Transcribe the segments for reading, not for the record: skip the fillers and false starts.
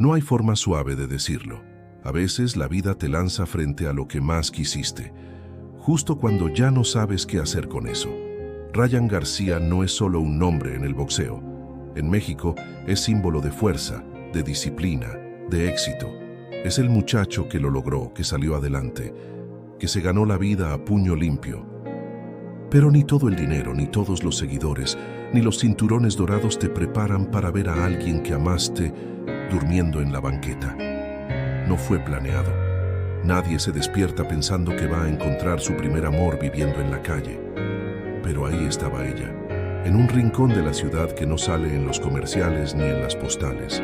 No hay forma suave de decirlo. A veces la vida te lanza frente a lo que más quisiste, justo cuando ya no sabes qué hacer con eso. Ryan García no es solo un nombre en el boxeo. En México es símbolo de fuerza, de disciplina, de éxito. Es el muchacho que lo logró, que salió adelante, que se ganó la vida a puño limpio. Pero ni todo el dinero, ni todos los seguidores, ni los cinturones dorados te preparan para ver a alguien que amaste durmiendo en la banqueta. No fue planeado. Nadie se despierta pensando que va a encontrar su primer amor viviendo en la calle. Pero ahí estaba ella, en un rincón de la ciudad que no sale en los comerciales ni en las postales.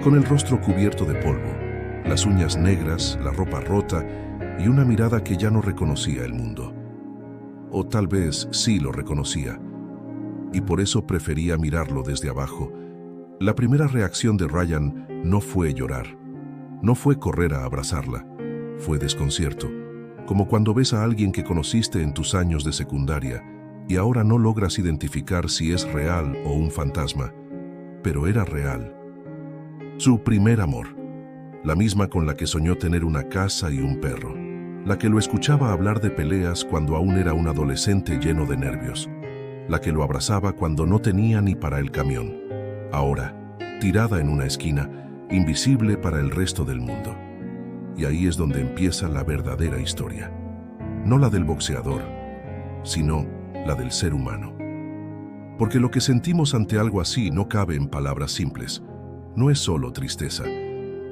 Con el rostro cubierto de polvo, las uñas negras, la ropa rota y una mirada que ya no reconocía el mundo. O tal vez sí lo reconocía, y por eso prefería mirarlo desde abajo. La primera reacción de Ryan no fue llorar, no fue correr a abrazarla, fue desconcierto, como cuando ves a alguien que conociste en tus años de secundaria y ahora no logras identificar si es real o un fantasma, pero era real. Su primer amor, la misma con la que soñó tener una casa y un perro, la que lo escuchaba hablar de peleas cuando aún era un adolescente lleno de nervios, la que lo abrazaba cuando no tenía ni para el camión. Ahora, tirada en una esquina, invisible para el resto del mundo. Y ahí es donde empieza la verdadera historia. No la del boxeador, sino la del ser humano. Porque lo que sentimos ante algo así no cabe en palabras simples. No es solo tristeza.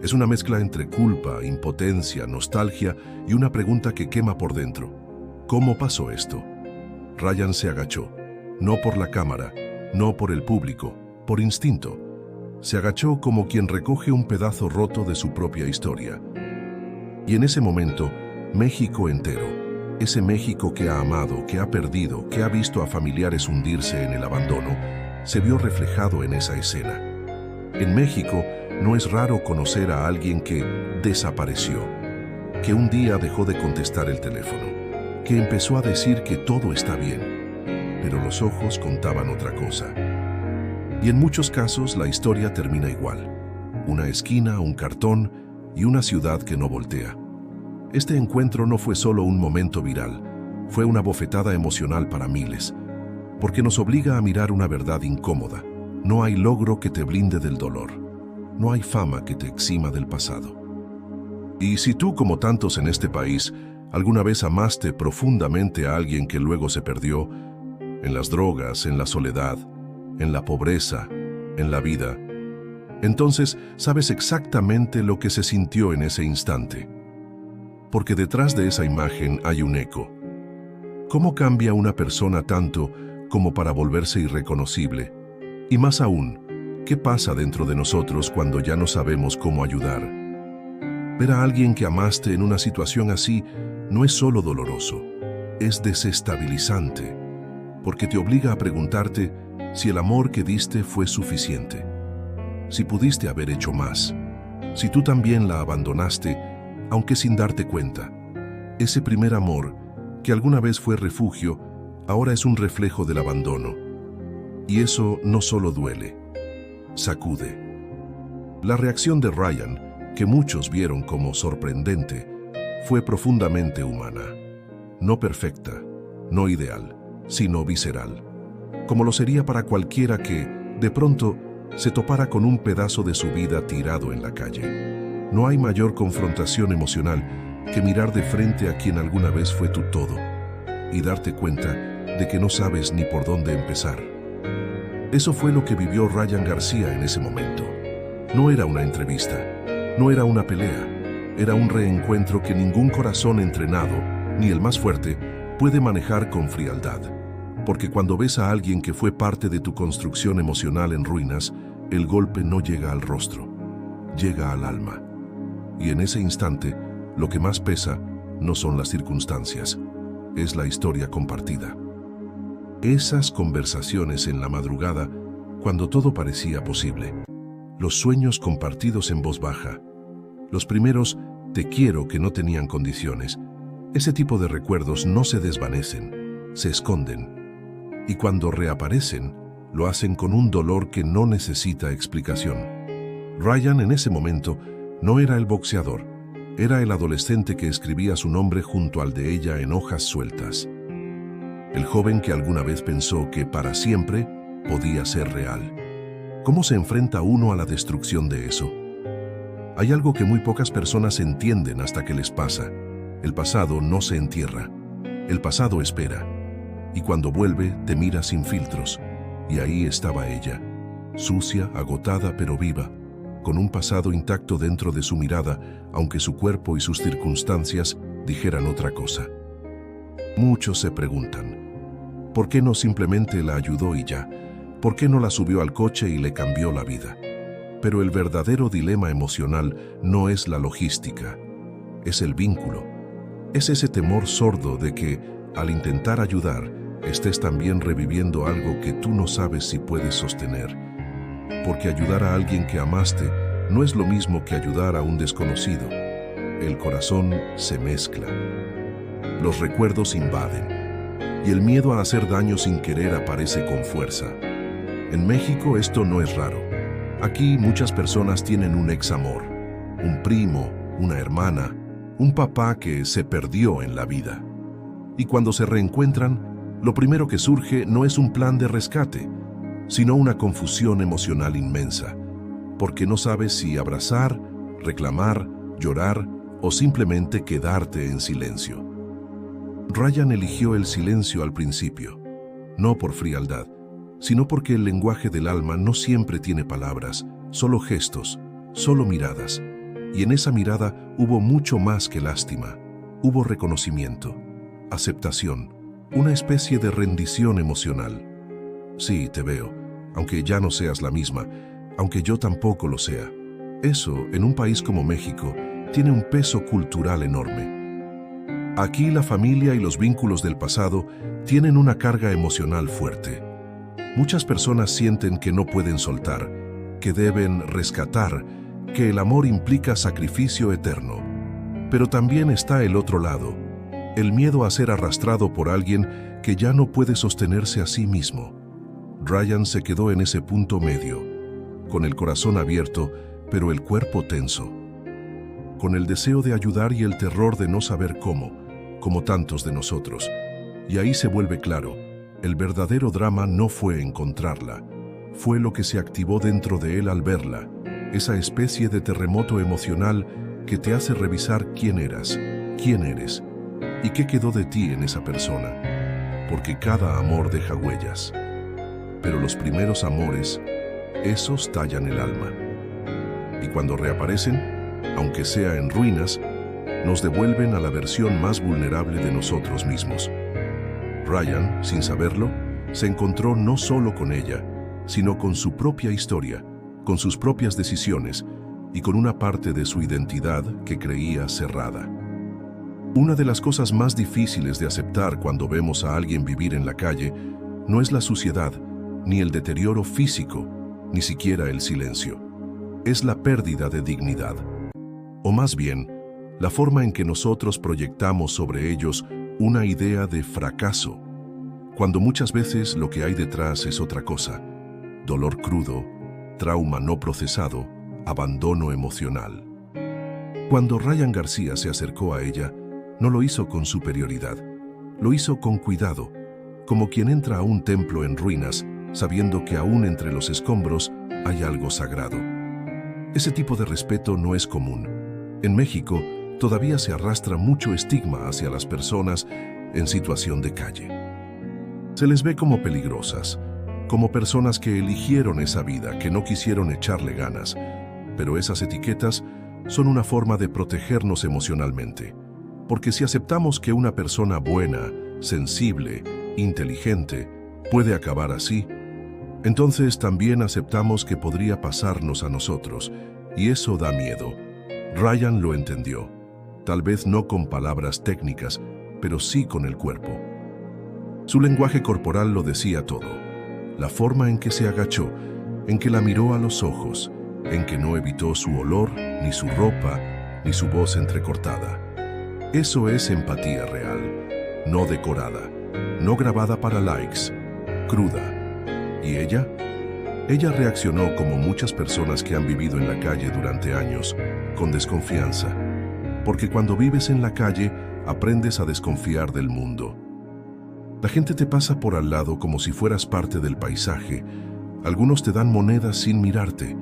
Es una mezcla entre culpa, impotencia, nostalgia y una pregunta que quema por dentro. ¿Cómo pasó esto? Ryan se agachó. No por la cámara, no por el público, por instinto. Se agachó como quien recoge un pedazo roto de su propia historia. Y en ese momento, México entero, ese México que ha amado, que ha perdido, que ha visto a familiares hundirse en el abandono, se vio reflejado en esa escena. En México no es raro conocer a alguien que desapareció, que un día dejó de contestar el teléfono, que empezó a decir que todo está bien, pero los ojos contaban otra cosa. Y en muchos casos la historia termina igual. Una esquina, un cartón y una ciudad que no voltea. Este encuentro no fue solo un momento viral, fue una bofetada emocional para miles, porque nos obliga a mirar una verdad incómoda. No hay logro que te blinde del dolor, no hay fama que te exima del pasado. Y si tú, como tantos en este país, alguna vez amaste profundamente a alguien que luego se perdió, en las drogas, en la soledad, en la pobreza, en la vida, entonces sabes exactamente lo que se sintió en ese instante. Porque detrás de esa imagen hay un eco. ¿Cómo cambia una persona tanto como para volverse irreconocible? Y más aún, ¿qué pasa dentro de nosotros cuando ya no sabemos cómo ayudar? Ver a alguien que amaste en una situación así no es solo doloroso, es desestabilizante, porque te obliga a preguntarte si el amor que diste fue suficiente, si pudiste haber hecho más, si tú también la abandonaste, aunque sin darte cuenta. Ese primer amor, que alguna vez fue refugio, ahora es un reflejo del abandono. Y eso no solo duele, sacude. La reacción de Ryan, que muchos vieron como sorprendente, fue profundamente humana. No perfecta, no ideal, sino visceral. Como lo sería para cualquiera que, de pronto, se topara con un pedazo de su vida tirado en la calle. No hay mayor confrontación emocional que mirar de frente a quien alguna vez fue tu todo y darte cuenta de que no sabes ni por dónde empezar. Eso fue lo que vivió Ryan García en ese momento. No era una entrevista, no era una pelea, era un reencuentro que ningún corazón entrenado, ni el más fuerte, puede manejar con frialdad. Porque cuando ves a alguien que fue parte de tu construcción emocional en ruinas, el golpe no llega al rostro, llega al alma. Y en ese instante, lo que más pesa no son las circunstancias, es la historia compartida. Esas conversaciones en la madrugada, cuando todo parecía posible. Los sueños compartidos en voz baja. Los primeros "te quiero" que no tenían condiciones. Ese tipo de recuerdos no se desvanecen, se esconden. Y cuando reaparecen, lo hacen con un dolor que no necesita explicación. Ryan en ese momento no era el boxeador, era el adolescente que escribía su nombre junto al de ella en hojas sueltas. El joven que alguna vez pensó que para siempre podía ser real. ¿Cómo se enfrenta uno a la destrucción de eso? Hay algo que muy pocas personas entienden hasta que les pasa. El pasado no se entierra. El pasado espera. Y cuando vuelve, te mira sin filtros. Y ahí estaba ella, sucia, agotada pero viva, con un pasado intacto dentro de su mirada, aunque su cuerpo y sus circunstancias dijeran otra cosa. Muchos se preguntan, ¿por qué no simplemente la ayudó y ya? ¿Por qué no la subió al coche y le cambió la vida? Pero el verdadero dilema emocional no es la logística, es el vínculo. Es ese temor sordo de que, al intentar ayudar, estés también reviviendo algo que tú no sabes si puedes sostener. Porque ayudar a alguien que amaste no es lo mismo que ayudar a un desconocido. El corazón se mezcla. Los recuerdos invaden. Y el miedo a hacer daño sin querer aparece con fuerza. En México esto no es raro. Aquí muchas personas tienen un ex-amor, un primo, una hermana, un papá que se perdió en la vida. Y cuando se reencuentran, lo primero que surge no es un plan de rescate, sino una confusión emocional inmensa, porque no sabes si abrazar, reclamar, llorar o simplemente quedarte en silencio. Ryan eligió el silencio al principio, no por frialdad, sino porque el lenguaje del alma no siempre tiene palabras, solo gestos, solo miradas. Y en esa mirada hubo mucho más que lástima, hubo reconocimiento, aceptación, una especie de rendición emocional. Sí, te veo, aunque ya no seas la misma, aunque yo tampoco lo sea. Eso, en un país como México, tiene un peso cultural enorme. Aquí la familia y los vínculos del pasado tienen una carga emocional fuerte. Muchas personas sienten que no pueden soltar, que deben rescatar, que el amor implica sacrificio eterno. Pero también está el otro lado, el miedo a ser arrastrado por alguien que ya no puede sostenerse a sí mismo. Ryan se quedó en ese punto medio, con el corazón abierto, pero el cuerpo tenso, con el deseo de ayudar y el terror de no saber cómo, como tantos de nosotros. Y ahí se vuelve claro, el verdadero drama no fue encontrarla, fue lo que se activó dentro de él al verla, esa especie de terremoto emocional que te hace revisar quién eras, quién eres, y qué quedó de ti en esa persona, porque cada amor deja huellas. Pero los primeros amores, esos tallan el alma. Y cuando reaparecen, aunque sea en ruinas, nos devuelven a la versión más vulnerable de nosotros mismos. Ryan, sin saberlo, se encontró no solo con ella, sino con su propia historia, con sus propias decisiones y con una parte de su identidad que creía cerrada. Una de las cosas más difíciles de aceptar cuando vemos a alguien vivir en la calle no es la suciedad, ni el deterioro físico, ni siquiera el silencio. Es la pérdida de dignidad. O más bien, la forma en que nosotros proyectamos sobre ellos una idea de fracaso, cuando muchas veces lo que hay detrás es otra cosa: dolor crudo, trauma no procesado, abandono emocional. Cuando Ryan García se acercó a ella, no lo hizo con superioridad, lo hizo con cuidado, como quien entra a un templo en ruinas, sabiendo que aún entre los escombros hay algo sagrado. Ese tipo de respeto no es común. En México, todavía se arrastra mucho estigma hacia las personas en situación de calle. Se les ve como peligrosas, como personas que eligieron esa vida, que no quisieron echarle ganas, pero esas etiquetas son una forma de protegernos emocionalmente. Porque si aceptamos que una persona buena, sensible, inteligente, puede acabar así, entonces también aceptamos que podría pasarnos a nosotros, y eso da miedo. Ryan lo entendió, tal vez no con palabras técnicas, pero sí con el cuerpo. Su lenguaje corporal lo decía todo. La forma en que se agachó, en que la miró a los ojos, en que no evitó su olor, ni su ropa, ni su voz entrecortada. Eso es empatía real, no decorada, no grabada para likes, cruda. ¿Y ella? Ella reaccionó como muchas personas que han vivido en la calle durante años, con desconfianza. Porque cuando vives en la calle, aprendes a desconfiar del mundo. La gente te pasa por al lado como si fueras parte del paisaje. Algunos te dan monedas sin mirarte,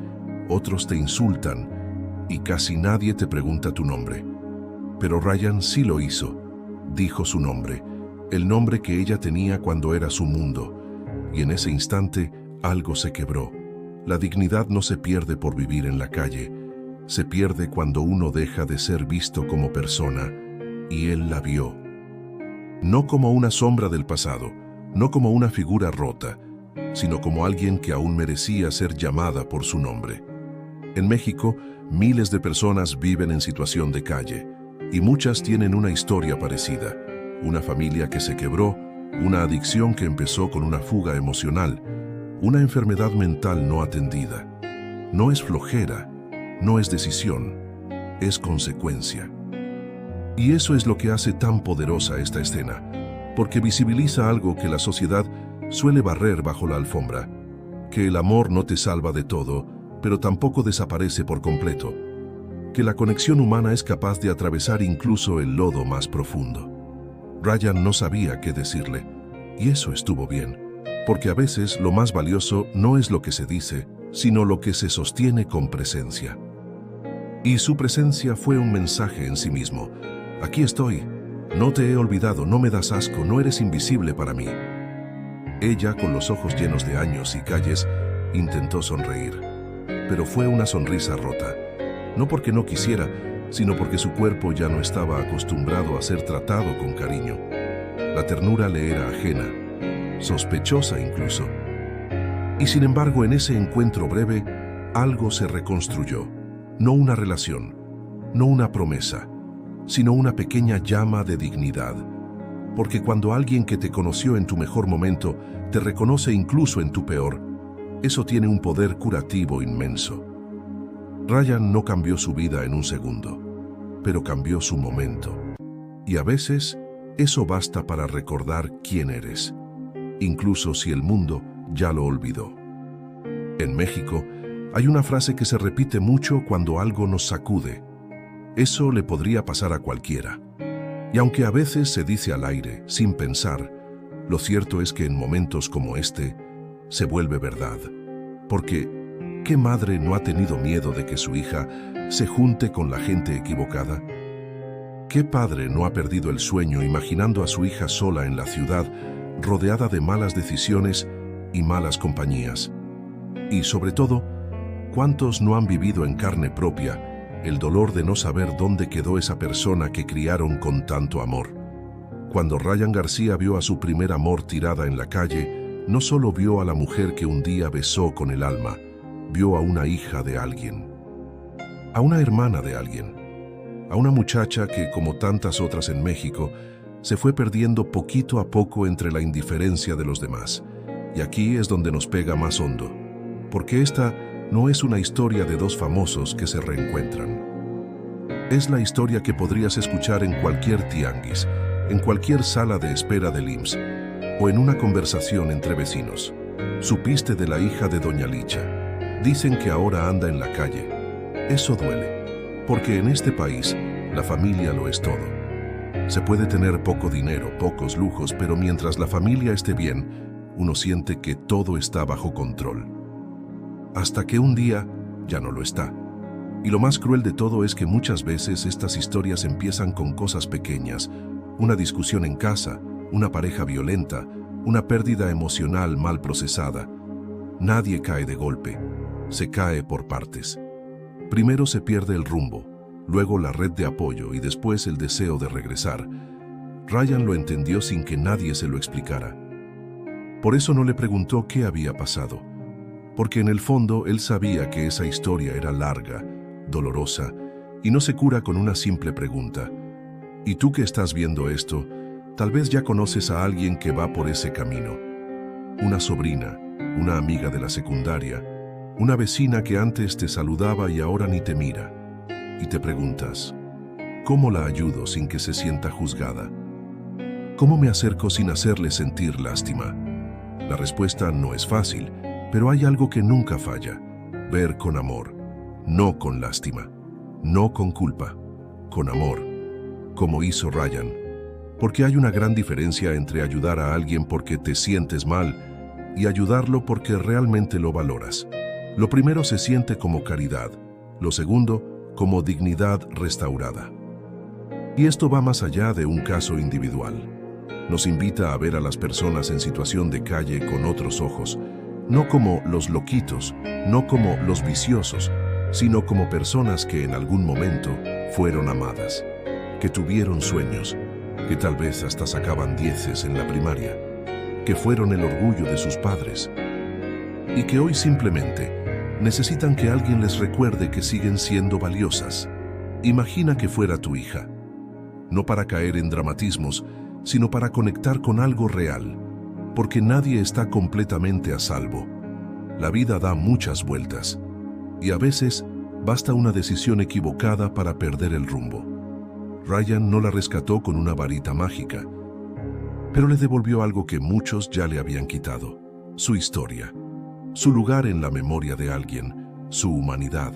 otros te insultan y casi nadie te pregunta tu nombre. Pero Ryan sí lo hizo. Dijo su nombre, el nombre que ella tenía cuando era su mundo. Y en ese instante, algo se quebró. La dignidad no se pierde por vivir en la calle. Se pierde cuando uno deja de ser visto como persona. Y él la vio. No como una sombra del pasado, no como una figura rota, sino como alguien que aún merecía ser llamada por su nombre. En México, miles de personas viven en situación de calle, y muchas tienen una historia parecida. Una familia que se quebró, una adicción que empezó con una fuga emocional, una enfermedad mental no atendida. No es flojera, no es decisión, es consecuencia. Y eso es lo que hace tan poderosa esta escena, porque visibiliza algo que la sociedad suele barrer bajo la alfombra, que el amor no te salva de todo, pero tampoco desaparece por completo, que la conexión humana es capaz de atravesar incluso el lodo más profundo. Ryan no sabía qué decirle, y eso estuvo bien, porque a veces lo más valioso no es lo que se dice, sino lo que se sostiene con presencia. Y su presencia fue un mensaje en sí mismo. Aquí estoy, no te he olvidado, no me das asco, no eres invisible para mí. Ella, con los ojos llenos de años y calles, intentó sonreír, pero fue una sonrisa rota. No porque no quisiera, sino porque su cuerpo ya no estaba acostumbrado a ser tratado con cariño. La ternura le era ajena, sospechosa incluso. Y sin embargo, en ese encuentro breve, algo se reconstruyó. No una relación, no una promesa, sino una pequeña llama de dignidad. Porque cuando alguien que te conoció en tu mejor momento te reconoce incluso en tu peor, eso tiene un poder curativo inmenso. Ryan no cambió su vida en un segundo, pero cambió su momento. Y a veces, eso basta para recordar quién eres, incluso si el mundo ya lo olvidó. En México, hay una frase que se repite mucho cuando algo nos sacude. Eso le podría pasar a cualquiera. Y aunque a veces se dice al aire, sin pensar, lo cierto es que en momentos como este, se vuelve verdad. Porque, ¿qué madre no ha tenido miedo de que su hija se junte con la gente equivocada? ¿Qué padre no ha perdido el sueño imaginando a su hija sola en la ciudad, rodeada de malas decisiones y malas compañías? Y sobre todo, ¿cuántos no han vivido en carne propia el dolor de no saber dónde quedó esa persona que criaron con tanto amor? Cuando Ryan García vio a su primer amor tirada en la calle, no solo vio a la mujer que un día besó con el alma, vio a una hija de alguien, a una hermana de alguien, a una muchacha que, como tantas otras en México, se fue perdiendo poquito a poco entre la indiferencia de los demás. Y aquí es donde nos pega más hondo, porque esta no es una historia de dos famosos que se reencuentran. Es la historia que podrías escuchar en cualquier tianguis, en cualquier sala de espera del IMSS, o en una conversación entre vecinos. Supiste de la hija de Doña Licha. Dicen que ahora anda en la calle. Eso duele, porque en este país la familia lo es todo. Se puede tener poco dinero, pocos lujos, pero mientras la familia esté bien, uno siente que todo está bajo control. Hasta que un día ya no lo está. Y lo más cruel de todo es que muchas veces estas historias empiezan con cosas pequeñas, una discusión en casa, una pareja violenta, una pérdida emocional mal procesada. Nadie cae de golpe, se cae por partes. Primero se pierde el rumbo, luego la red de apoyo y después el deseo de regresar. Ryan lo entendió sin que nadie se lo explicara. Por eso no le preguntó qué había pasado, porque en el fondo él sabía que esa historia era larga, dolorosa, y no se cura con una simple pregunta. Y tú que estás viendo esto, tal vez ya conoces a alguien que va por ese camino. Una sobrina, una amiga de la secundaria, una vecina que antes te saludaba y ahora ni te mira. Y te preguntas, ¿cómo la ayudo sin que se sienta juzgada? ¿Cómo me acerco sin hacerle sentir lástima? La respuesta no es fácil, Pero hay algo que nunca falla: ver con amor, no con lástima, no con culpa, con amor, como hizo Ryan. Porque hay una gran diferencia entre ayudar a alguien porque te sientes mal y ayudarlo porque realmente lo valoras. Lo primero se siente como caridad, lo segundo como dignidad restaurada. Y esto va más allá de un caso individual. Nos invita a ver a las personas en situación de calle con otros ojos, no como los loquitos, no como los viciosos, sino como personas que en algún momento fueron amadas, que tuvieron sueños, que tal vez hasta sacaban 10 en la primaria, que fueron el orgullo de sus padres y que hoy simplemente necesitan que alguien les recuerde que siguen siendo valiosas. Imagina que fuera tu hija, no para caer en dramatismos, sino para conectar con algo real, porque nadie está completamente a salvo. La vida da muchas vueltas y a veces basta una decisión equivocada para perder el rumbo. Ryan no la rescató con una varita mágica, pero le devolvió algo que muchos ya le habían quitado: su historia, su lugar en la memoria de alguien, su humanidad.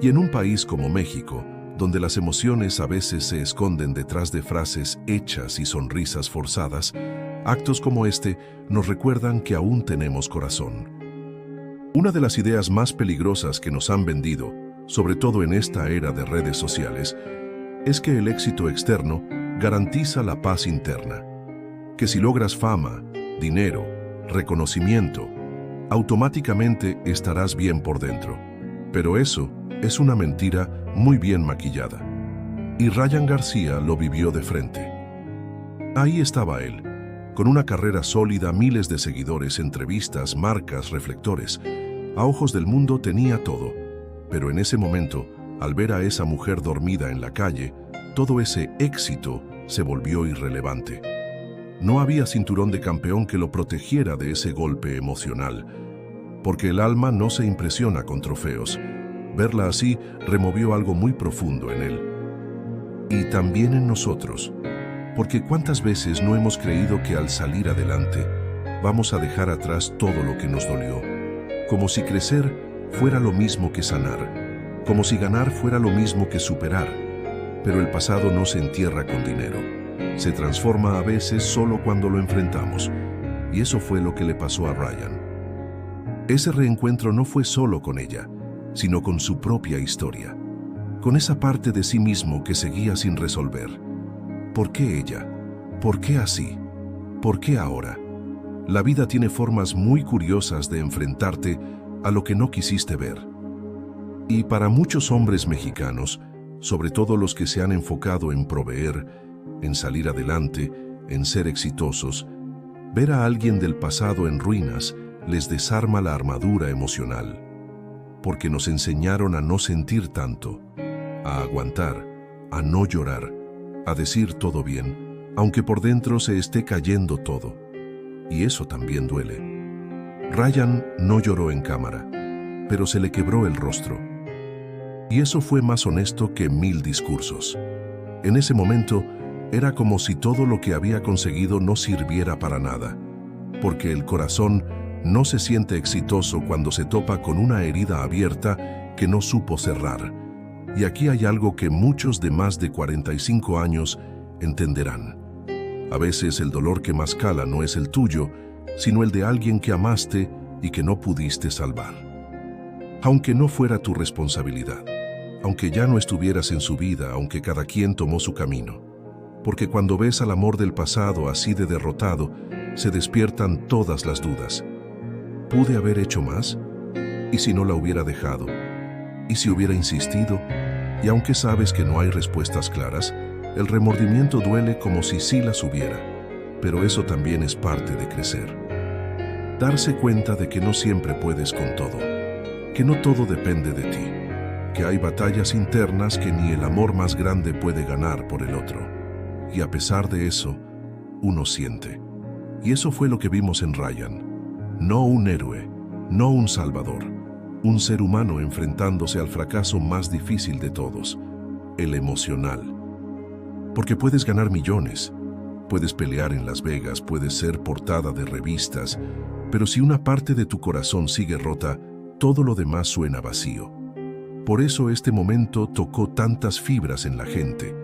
Y en un país como México, donde las emociones a veces se esconden detrás de frases hechas y sonrisas forzadas, actos como este nos recuerdan que aún tenemos corazón. Una de las ideas más peligrosas que nos han vendido, sobre todo en esta era de redes sociales, es que el éxito externo garantiza la paz interna. Que si logras fama, dinero, reconocimiento, automáticamente estarás bien por dentro. Pero eso es una mentira muy bien maquillada. Y Ryan García lo vivió de frente. Ahí estaba él, con una carrera sólida, miles de seguidores, entrevistas, marcas, reflectores. A ojos del mundo tenía todo. Pero en ese momento, al ver a esa mujer dormida en la calle, todo ese éxito se volvió irrelevante. No había cinturón de campeón que lo protegiera de ese golpe emocional, porque el alma no se impresiona con trofeos. Verla así removió algo muy profundo en él. Y también en nosotros, porque cuántas veces no hemos creído que al salir adelante vamos a dejar atrás todo lo que nos dolió, como si crecer fuera lo mismo que sanar, como si ganar fuera lo mismo que superar. Pero el pasado no se entierra con dinero. Se transforma a veces solo cuando lo enfrentamos. Y eso fue lo que le pasó a Ryan. Ese reencuentro no fue solo con ella, sino con su propia historia, con esa parte de sí mismo que seguía sin resolver. ¿Por qué ella? ¿Por qué así? ¿Por qué ahora? La vida tiene formas muy curiosas de enfrentarte a lo que no quisiste ver. Y para muchos hombres mexicanos, sobre todo los que se han enfocado en proveer, en salir adelante, en ser exitosos, ver a alguien del pasado en ruinas les desarma la armadura emocional, porque nos enseñaron a no sentir tanto, a aguantar, a no llorar, a decir todo bien, aunque por dentro se esté cayendo todo. Y eso también duele. Ryan no lloró en cámara, pero se le quebró el rostro. Y eso fue más honesto que 1000 discursos. En ese momento, era como si todo lo que había conseguido no sirviera para nada, porque el corazón no se siente exitoso cuando se topa con una herida abierta que no supo cerrar. Y aquí hay algo que muchos de más de 45 años entenderán. A veces el dolor que más cala no es el tuyo, sino el de alguien que amaste y que no pudiste salvar. Aunque no fuera tu responsabilidad, aunque ya no estuvieras en su vida, aunque cada quien tomó su camino. Porque cuando ves al amor del pasado así de derrotado, se despiertan todas las dudas. ¿Pude haber hecho más? ¿Y si no la hubiera dejado? ¿Y si hubiera insistido? Y aunque sabes que no hay respuestas claras, el remordimiento duele como si sí las hubiera. Pero eso también es parte de crecer. Darse cuenta de que no siempre puedes con todo, que no todo depende de ti, que hay batallas internas que ni el amor más grande puede ganar por el otro. Y a pesar de eso, uno siente. Y eso fue lo que vimos en Ryan. No un héroe, no un salvador, un ser humano enfrentándose al fracaso más difícil de todos, el emocional. Porque puedes ganar millones, puedes pelear en Las Vegas, puedes ser portada de revistas, Pero si una parte de tu corazón sigue rota, todo lo demás suena vacío. Por eso este momento tocó tantas fibras en la gente,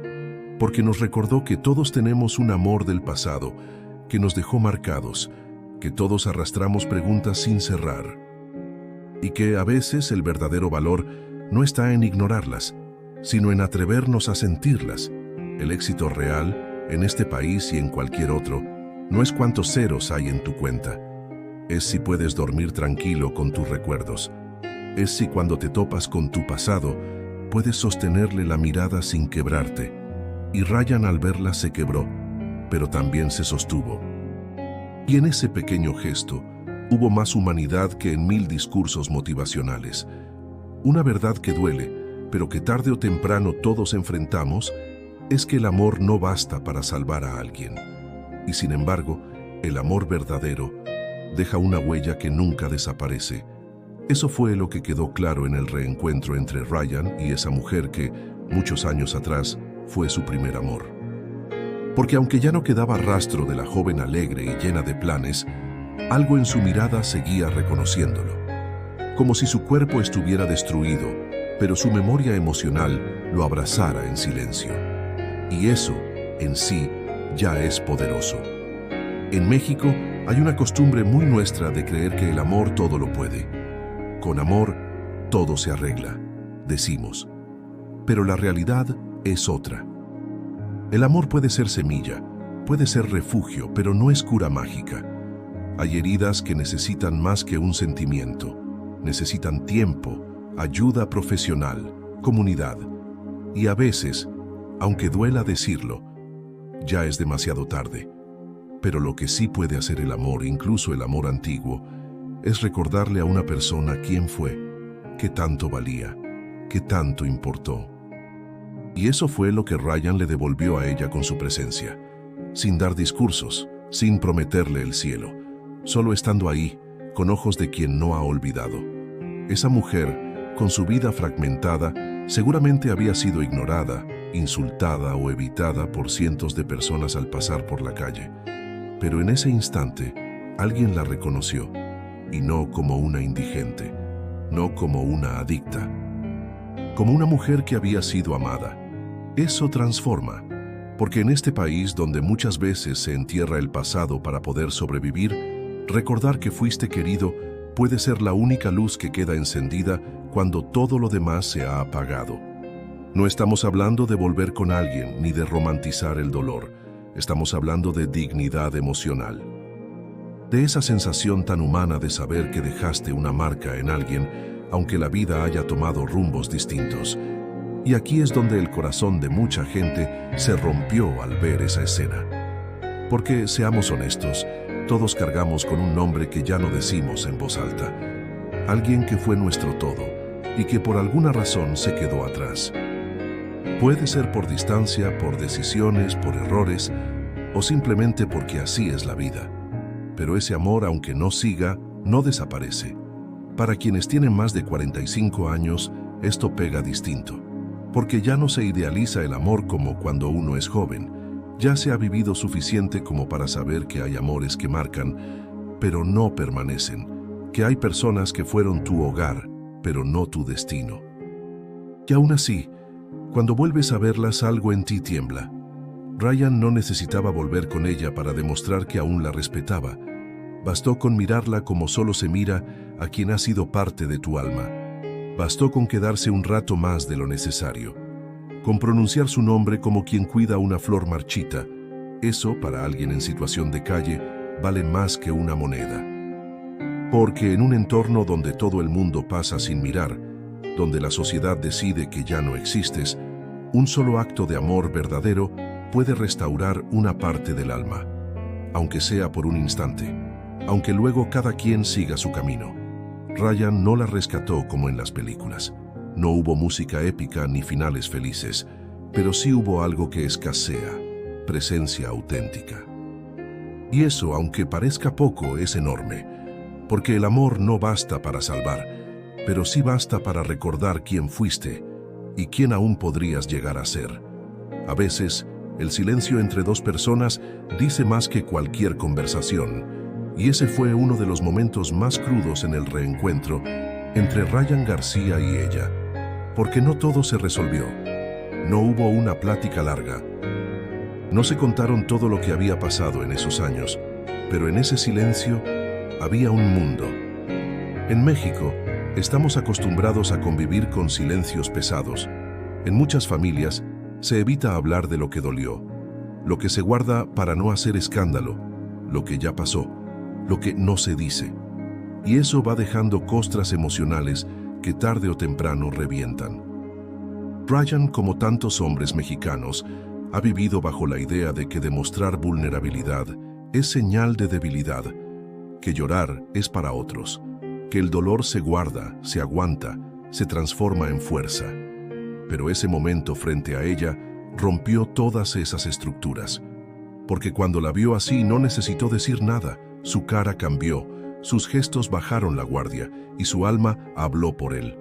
porque nos recordó que todos tenemos un amor del pasado que nos dejó marcados, que todos arrastramos preguntas sin cerrar, y que a veces el verdadero valor no está en ignorarlas, sino en atrevernos a sentirlas. El éxito real, en este país y en cualquier otro, no es cuántos ceros hay en tu cuenta, es si puedes dormir tranquilo con tus recuerdos, es si cuando te topas con tu pasado, puedes sostenerle la mirada sin quebrarte. Y Ryan al verla se quebró, pero también se sostuvo. Y en ese pequeño gesto hubo más humanidad que en 1000 discursos motivacionales. Una verdad que duele, pero que tarde o temprano todos enfrentamos, es que el amor no basta para salvar a alguien. Y sin embargo, el amor verdadero deja una huella que nunca desaparece. Eso fue lo que quedó claro en el reencuentro entre Ryan y esa mujer que, muchos años atrás, fue su primer amor. Porque aunque ya no quedaba rastro de la joven alegre y llena de planes, algo en su mirada seguía reconociéndolo. Como si su cuerpo estuviera destruido, pero su memoria emocional lo abrazara en silencio. Y eso, en sí, ya es poderoso. En México hay una costumbre muy nuestra de creer que el amor todo lo puede. Con amor, todo se arregla, decimos. Pero la realidad es otra. El amor puede ser semilla, puede ser refugio, pero no es cura mágica. Hay heridas que necesitan más que un sentimiento. Necesitan tiempo, ayuda profesional, comunidad. Y a veces, aunque duela decirlo, ya es demasiado tarde. Pero lo que sí puede hacer el amor, incluso el amor antiguo, es recordarle a una persona quién fue, qué tanto valía, qué tanto importó. Y eso fue lo que Ryan le devolvió a ella con su presencia, sin dar discursos, sin prometerle el cielo, solo estando ahí, con ojos de quien no ha olvidado. Esa mujer, con su vida fragmentada, seguramente había sido ignorada, insultada o evitada por cientos de personas al pasar por la calle. Pero en ese instante, alguien la reconoció, y no como una indigente, no como una adicta, como una mujer que había sido amada. Eso transforma, porque en este país donde muchas veces se entierra el pasado para poder sobrevivir, recordar que fuiste querido puede ser la única luz que queda encendida cuando todo lo demás se ha apagado. No estamos hablando de volver con alguien ni de romantizar el dolor, estamos hablando de dignidad emocional. De esa sensación tan humana de saber que dejaste una marca en alguien, aunque la vida haya tomado rumbos distintos. Y aquí es donde el corazón de mucha gente se rompió al ver esa escena. Porque, seamos honestos, todos cargamos con un nombre que ya no decimos en voz alta. Alguien que fue nuestro todo y que por alguna razón se quedó atrás. Puede ser por distancia, por decisiones, por errores o simplemente porque así es la vida. Pero ese amor, aunque no siga, no desaparece. Para quienes tienen más de 45 años, esto pega distinto. Porque ya no se idealiza el amor como cuando uno es joven. Ya se ha vivido suficiente como para saber que hay amores que marcan, pero no permanecen. Que hay personas que fueron tu hogar, pero no tu destino. Y aún así, cuando vuelves a verlas, algo en ti tiembla. Ryan no necesitaba volver con ella para demostrar que aún la respetaba. Bastó con mirarla como solo se mira a quien ha sido parte de tu alma. Bastó con quedarse un rato más de lo necesario. Con pronunciar su nombre como quien cuida una flor marchita. Eso, para alguien en situación de calle, vale más que una moneda. Porque en un entorno donde todo el mundo pasa sin mirar, donde la sociedad decide que ya no existes, un solo acto de amor verdadero puede restaurar una parte del alma, aunque sea por un instante, aunque luego cada quien siga su camino. Ryan no la rescató como en las películas. No hubo música épica ni finales felices, pero sí hubo algo que escasea, presencia auténtica. Y eso, aunque parezca poco, es enorme, porque el amor no basta para salvar, pero sí basta para recordar quién fuiste y quién aún podrías llegar a ser. A veces, el silencio entre dos personas dice más que cualquier conversación, Y ese fue uno de los momentos más crudos en el reencuentro entre Ryan García y ella, porque no todo se resolvió. No hubo una plática larga. No se contaron todo lo que había pasado en esos años, pero en ese silencio había un mundo. En México, estamos acostumbrados a convivir con silencios pesados. En muchas familias, se evita hablar de lo que dolió, lo que se guarda para no hacer escándalo, lo que ya pasó, lo que no se dice. Y eso va dejando costras emocionales que tarde o temprano revientan. Ryan, como tantos hombres mexicanos, ha vivido bajo la idea de que demostrar vulnerabilidad es señal de debilidad, que llorar es para otros, que el dolor se guarda, se aguanta, se transforma en fuerza. Pero ese momento frente a ella rompió todas esas estructuras, porque cuando la vio así no necesitó decir nada, su cara cambió, sus gestos bajaron la guardia y su alma habló por él.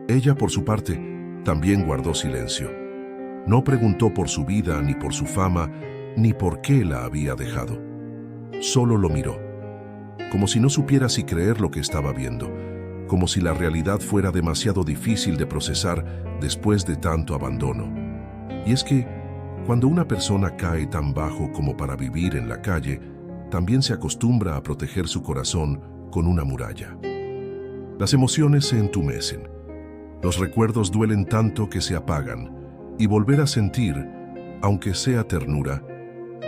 Ella, por su parte, también guardó silencio. No preguntó por su vida, ni por su fama, ni por qué la había dejado. Solo lo miró, como si no supiera si creer lo que estaba viendo, como si la realidad fuera demasiado difícil de procesar después de tanto abandono. Y es que, cuando una persona cae tan bajo como para vivir en la calle, también se acostumbra a proteger su corazón con una muralla. Las emociones se entumecen, los recuerdos duelen tanto que se apagan, y volver a sentir, aunque sea ternura,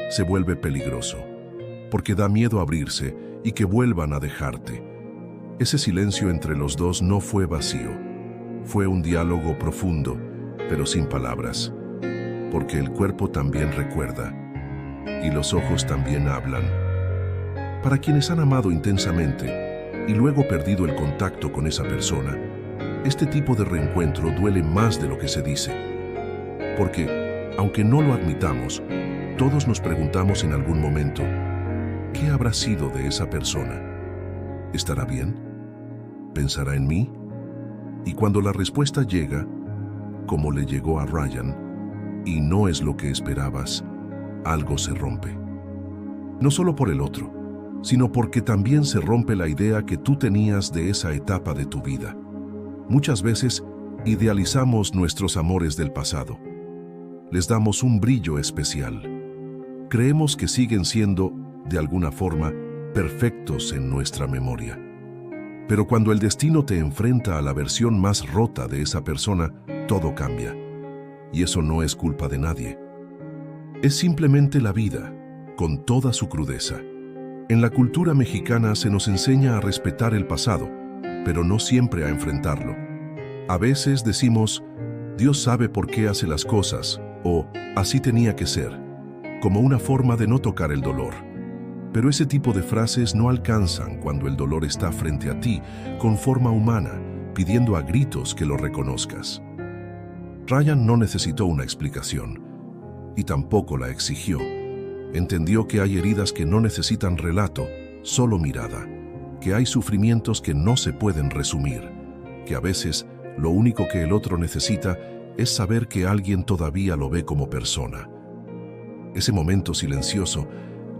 se vuelve peligroso, porque da miedo abrirse y que vuelvan a dejarte. Ese silencio entre los dos no fue vacío, fue un diálogo profundo, pero sin palabras, porque el cuerpo también recuerda, y los ojos también hablan. Para quienes han amado intensamente y luego perdido el contacto con esa persona, este tipo de reencuentro duele más de lo que se dice. Porque, aunque no lo admitamos, todos nos preguntamos en algún momento, ¿qué habrá sido de esa persona? ¿Estará bien? ¿Pensará en mí? Y cuando la respuesta llega, como le llegó a Ryan, y no es lo que esperabas, algo se rompe. No solo por el otro, sino porque también se rompe la idea que tú tenías de esa etapa de tu vida. Muchas veces idealizamos nuestros amores del pasado. Les damos un brillo especial. Creemos que siguen siendo, de alguna forma, perfectos en nuestra memoria. Pero cuando el destino te enfrenta a la versión más rota de esa persona, todo cambia. Y eso no es culpa de nadie. Es simplemente la vida, con toda su crudeza. En la cultura mexicana se nos enseña a respetar el pasado, pero no siempre a enfrentarlo. A veces decimos, Dios sabe por qué hace las cosas, o así tenía que ser, como una forma de no tocar el dolor. Pero ese tipo de frases no alcanzan cuando el dolor está frente a ti, con forma humana, pidiendo a gritos que lo reconozcas. Ryan no necesitó una explicación, y tampoco la exigió. Entendió que hay heridas que no necesitan relato, solo mirada, que hay sufrimientos que no se pueden resumir, que a veces lo único que el otro necesita es saber que alguien todavía lo ve como persona. Ese momento silencioso,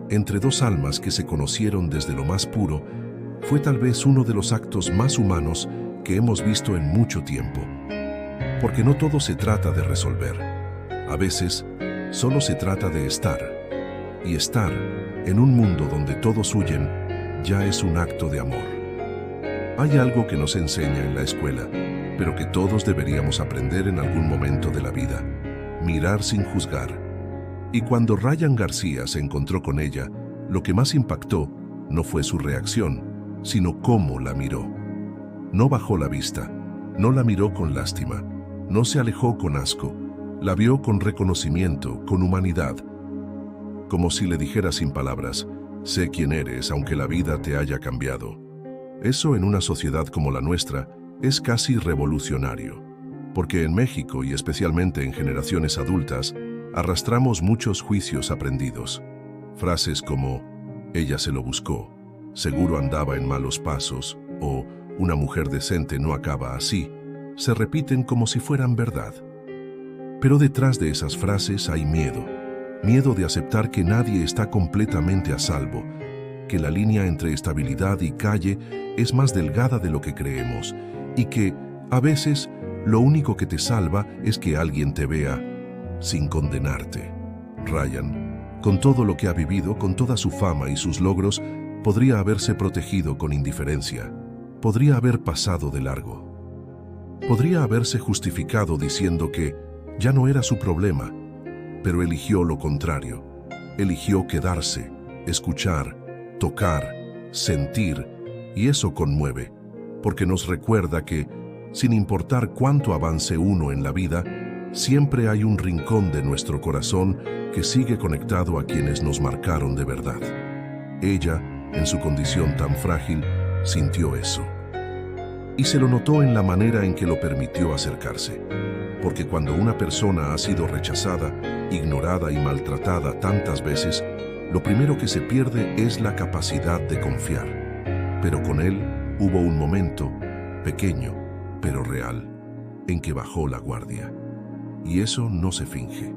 entre dos almas que se conocieron desde lo más puro, fue tal vez uno de los actos más humanos que hemos visto en mucho tiempo. Porque no todo se trata de resolver. A veces, solo se trata de estar. Y estar en un mundo donde todos huyen ya es un acto de amor. Hay algo que nos enseña en la escuela, pero que todos deberíamos aprender en algún momento de la vida: mirar sin juzgar. Y cuando Ryan García se encontró con ella, lo que más impactó no fue su reacción, sino cómo la miró. No bajó la vista, no la miró con lástima, no se alejó con asco, la vio con reconocimiento, con humanidad. Como si le dijera sin palabras, sé quién eres aunque la vida te haya cambiado. Eso en una sociedad como la nuestra es casi revolucionario, porque en México y especialmente en generaciones adultas, arrastramos muchos juicios aprendidos. Frases como, ella se lo buscó, seguro andaba en malos pasos, o una mujer decente no acaba así, se repiten como si fueran verdad. Pero detrás de esas frases hay miedo. Miedo de aceptar que nadie está completamente a salvo, que la línea entre estabilidad y calle es más delgada de lo que creemos y que, a veces, lo único que te salva es que alguien te vea sin condenarte. Ryan, con todo lo que ha vivido, con toda su fama y sus logros, podría haberse protegido con indiferencia. Podría haber pasado de largo. Podría haberse justificado diciendo que ya no era su problema, pero eligió lo contrario. Eligió quedarse, escuchar, tocar, sentir, y eso conmueve, porque nos recuerda que, sin importar cuánto avance uno en la vida, siempre hay un rincón de nuestro corazón que sigue conectado a quienes nos marcaron de verdad. Ella, en su condición tan frágil, sintió eso. Y se lo notó en la manera en que lo permitió acercarse. Porque cuando una persona ha sido rechazada, ignorada y maltratada tantas veces, lo primero que se pierde es la capacidad de confiar. Pero con él hubo un momento, pequeño, pero real, en que bajó la guardia. Y eso no se finge.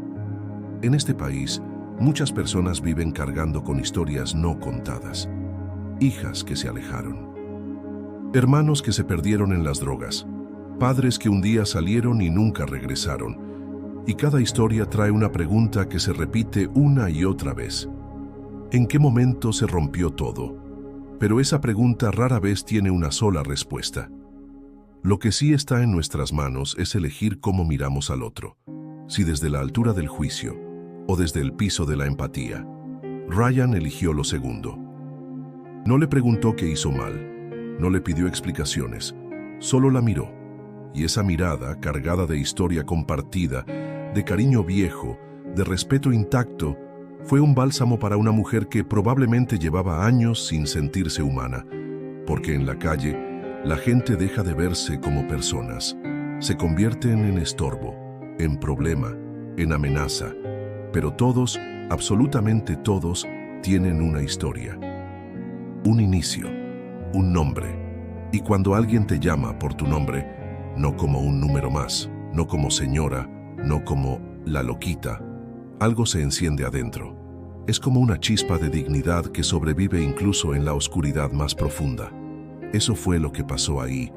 En este país, muchas personas viven cargando con historias no contadas. Hijas que se alejaron. Hermanos que se perdieron en las drogas. Padres que un día salieron y nunca regresaron. Y cada historia trae una pregunta que se repite una y otra vez. ¿En qué momento se rompió todo? Pero esa pregunta rara vez tiene una sola respuesta. Lo que sí está en nuestras manos es elegir cómo miramos al otro, si desde la altura del juicio o desde el piso de la empatía. Ryan eligió lo segundo. No le preguntó qué hizo mal, no le pidió explicaciones, solo la miró. Y esa mirada, cargada de historia compartida, de cariño viejo, de respeto intacto, fue un bálsamo para una mujer que probablemente llevaba años sin sentirse humana, porque en la calle la gente deja de verse como personas, se convierten en estorbo, en problema, en amenaza, pero todos, absolutamente todos, tienen una historia, un inicio, un nombre, y cuando alguien te llama por tu nombre, no como un número más, no como señora, no como la loquita, algo se enciende adentro. Es como una chispa de dignidad que sobrevive incluso en la oscuridad más profunda. Eso fue lo que pasó ahí.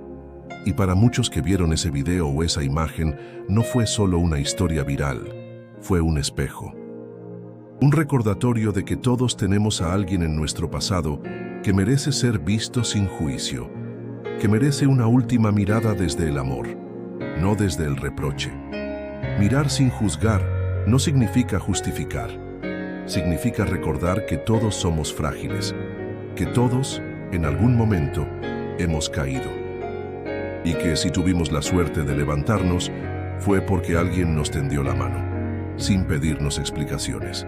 Y para muchos que vieron ese video o esa imagen, no fue solo una historia viral, fue un espejo. Un recordatorio de que todos tenemos a alguien en nuestro pasado que merece ser visto sin juicio, que merece una última mirada desde el amor, no desde el reproche. Mirar sin juzgar no significa justificar, significa recordar que todos somos frágiles, que todos, en algún momento, hemos caído. Y que si tuvimos la suerte de levantarnos, fue porque alguien nos tendió la mano, sin pedirnos explicaciones.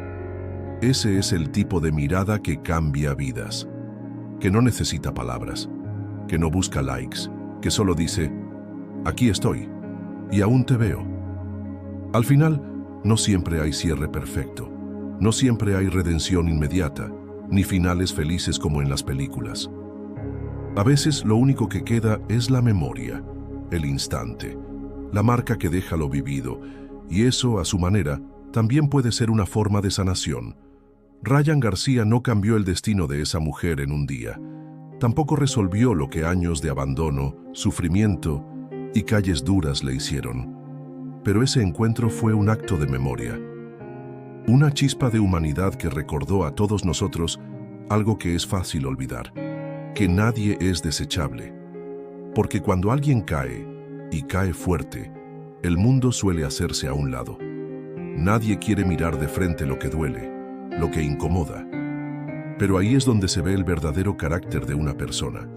Ese es el tipo de mirada que cambia vidas, que no necesita palabras, que no busca likes, que solo dice, aquí estoy, y aún te veo. Al final, no siempre hay cierre perfecto, no siempre hay redención inmediata, ni finales felices como en las películas. A veces lo único que queda es la memoria, el instante, la marca que deja lo vivido, y eso, a su manera, también puede ser una forma de sanación. Ryan García no cambió el destino de esa mujer en un día. Tampoco resolvió lo que años de abandono, sufrimiento y calles duras le hicieron. Pero ese encuentro fue un acto de memoria. Una chispa de humanidad que recordó a todos nosotros algo que es fácil olvidar, que nadie es desechable. Porque cuando alguien cae, y cae fuerte, el mundo suele hacerse a un lado. Nadie quiere mirar de frente lo que duele, lo que incomoda. Pero ahí es donde se ve el verdadero carácter de una persona,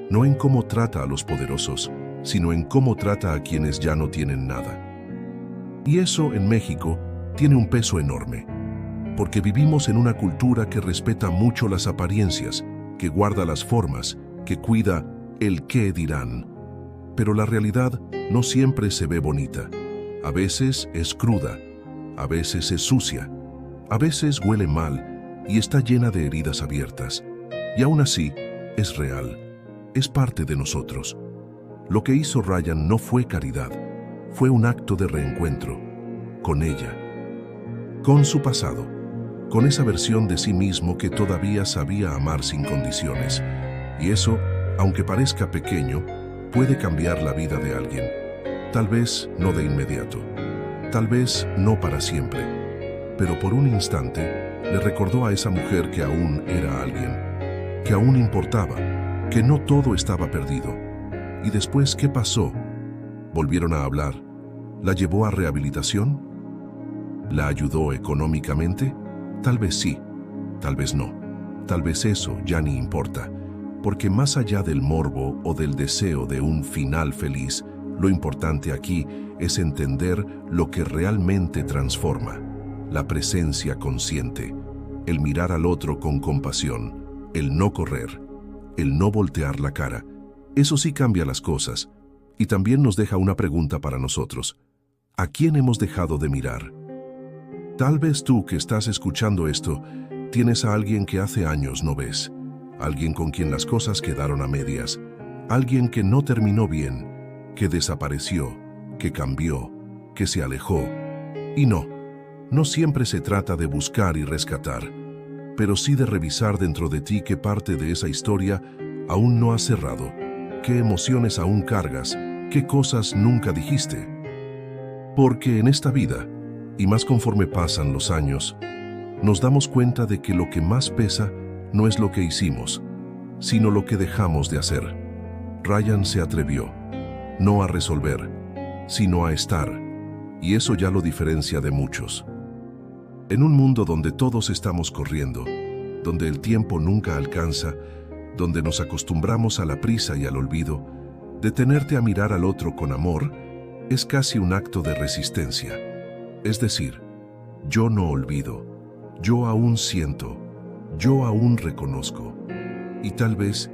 no en cómo trata a los poderosos, sino en cómo trata a quienes ya no tienen nada. Y eso, en México, tiene un peso enorme, porque vivimos en una cultura que respeta mucho las apariencias, que guarda las formas, que cuida el qué dirán. Pero la realidad no siempre se ve bonita. A veces es cruda, a veces es sucia, a veces huele mal y está llena de heridas abiertas. Y aún así, es real, es parte de nosotros. Lo que hizo Ryan no fue caridad, fue un acto de reencuentro con ella, con su pasado, con esa versión de sí mismo que todavía sabía amar sin condiciones. Y eso, aunque parezca pequeño, puede cambiar la vida de alguien. Tal vez no de inmediato, tal vez no para siempre, pero por un instante le recordó a esa mujer que aún era alguien, que aún importaba, que no todo estaba perdido. ¿Y después qué pasó? ¿Volvieron a hablar? ¿La llevó a rehabilitación? ¿La ayudó económicamente? Tal vez sí, tal vez no. Tal vez eso ya ni importa, porque más allá del morbo o del deseo de un final feliz, lo importante aquí es entender lo que realmente transforma: la presencia consciente, el mirar al otro con compasión, el no correr, el no voltear la cara. Eso sí cambia las cosas, y también nos deja una pregunta para nosotros: ¿a quién hemos dejado de mirar? Tal vez tú que estás escuchando esto, tienes a alguien que hace años no ves, alguien con quien las cosas quedaron a medias, alguien que no terminó bien, que desapareció, que cambió, que se alejó. Y no siempre se trata de buscar y rescatar, pero sí de revisar dentro de ti qué parte de esa historia aún no has cerrado, qué emociones aún cargas, qué cosas nunca dijiste. Porque en esta vida, y más conforme pasan los años, nos damos cuenta de que lo que más pesa no es lo que hicimos, sino lo que dejamos de hacer. Ryan se atrevió, no a resolver, sino a estar, y eso ya lo diferencia de muchos. En un mundo donde todos estamos corriendo, donde el tiempo nunca alcanza, donde nos acostumbramos a la prisa y al olvido, detenerte a mirar al otro con amor es casi un acto de resistencia. Es decir, yo no olvido, yo aún siento, yo aún reconozco. Y tal vez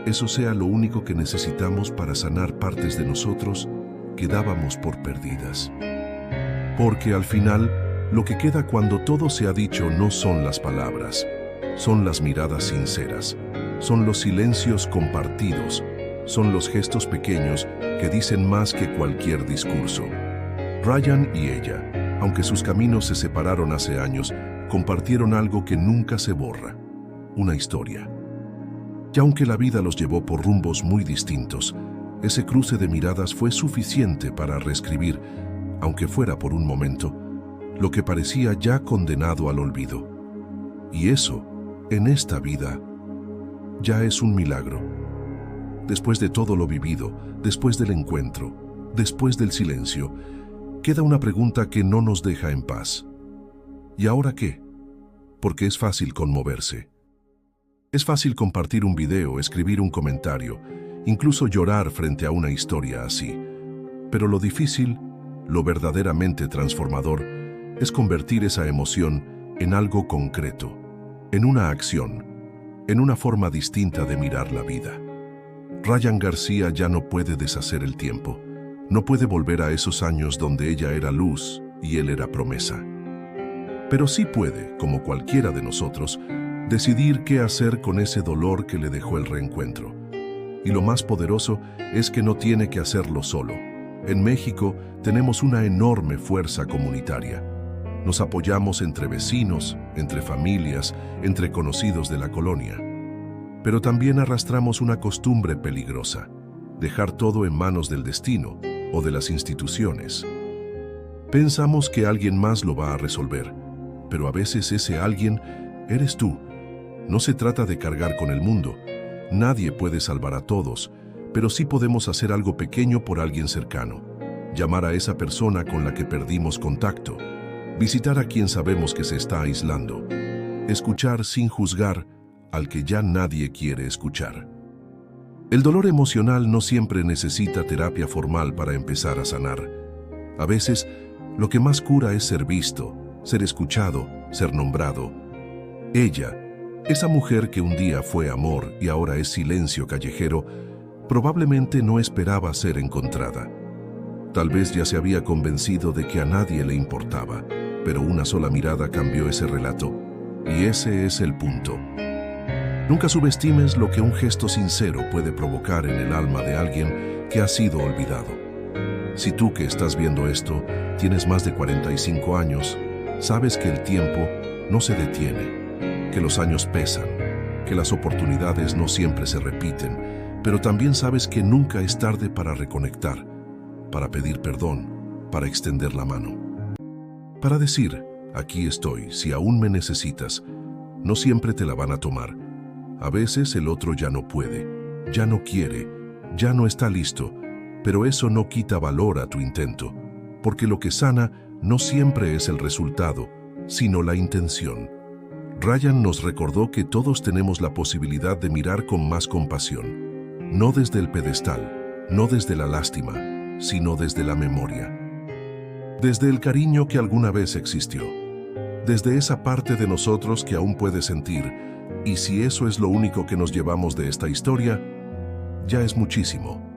eso sea lo único que necesitamos para sanar partes de nosotros que dábamos por perdidas. Porque al final, lo que queda cuando todo se ha dicho no son las palabras, son las miradas sinceras, son los silencios compartidos, son los gestos pequeños que dicen más que cualquier discurso. Ryan y ella, aunque sus caminos se separaron hace años, compartieron algo que nunca se borra: una historia. Y aunque la vida los llevó por rumbos muy distintos, ese cruce de miradas fue suficiente para reescribir, aunque fuera por un momento, lo que parecía ya condenado al olvido. Y eso, en esta vida, ya es un milagro. Después de todo lo vivido, después del encuentro, después del silencio, queda una pregunta que no nos deja en paz. ¿Y ahora qué? Porque es fácil conmoverse. Es fácil compartir un video, escribir un comentario, incluso llorar frente a una historia así. Pero lo difícil, lo verdaderamente transformador, es convertir esa emoción en algo concreto, en una acción, en una forma distinta de mirar la vida. Ryan García ya no puede deshacer el tiempo. No puede volver a esos años donde ella era luz y él era promesa. Pero sí puede, como cualquiera de nosotros, decidir qué hacer con ese dolor que le dejó el reencuentro. Y lo más poderoso es que no tiene que hacerlo solo. En México tenemos una enorme fuerza comunitaria. Nos apoyamos entre vecinos, entre familias, entre conocidos de la colonia. Pero también arrastramos una costumbre peligrosa: dejar todo en manos del destino o de las instituciones. Pensamos que alguien más lo va a resolver, pero a veces ese alguien eres tú. No se trata de cargar con el mundo. Nadie puede salvar a todos, pero sí podemos hacer algo pequeño por alguien cercano. Llamar a esa persona con la que perdimos contacto. Visitar a quien sabemos que se está aislando. Escuchar sin juzgar al que ya nadie quiere escuchar. El dolor emocional no siempre necesita terapia formal para empezar a sanar. A veces, lo que más cura es ser visto, ser escuchado, ser nombrado. Ella, esa mujer que un día fue amor y ahora es silencio callejero, probablemente no esperaba ser encontrada. Tal vez ya se había convencido de que a nadie le importaba, pero una sola mirada cambió ese relato, y ese es el punto. Nunca subestimes lo que un gesto sincero puede provocar en el alma de alguien que ha sido olvidado. Si tú que estás viendo esto tienes más de 45 años, sabes que el tiempo no se detiene, que los años pesan, que las oportunidades no siempre se repiten, pero también sabes que nunca es tarde para reconectar, para pedir perdón, para extender la mano. Para decir, aquí estoy, si aún me necesitas. No siempre te la van a tomar. A veces el otro ya no puede, ya no quiere, ya no está listo, pero eso no quita valor a tu intento, porque lo que sana no siempre es el resultado, sino la intención. Ryan nos recordó que todos tenemos la posibilidad de mirar con más compasión, no desde el pedestal, no desde la lástima, sino desde la memoria. Desde el cariño que alguna vez existió, desde esa parte de nosotros que aún puede sentir, y si eso es lo único que nos llevamos de esta historia, ya es muchísimo.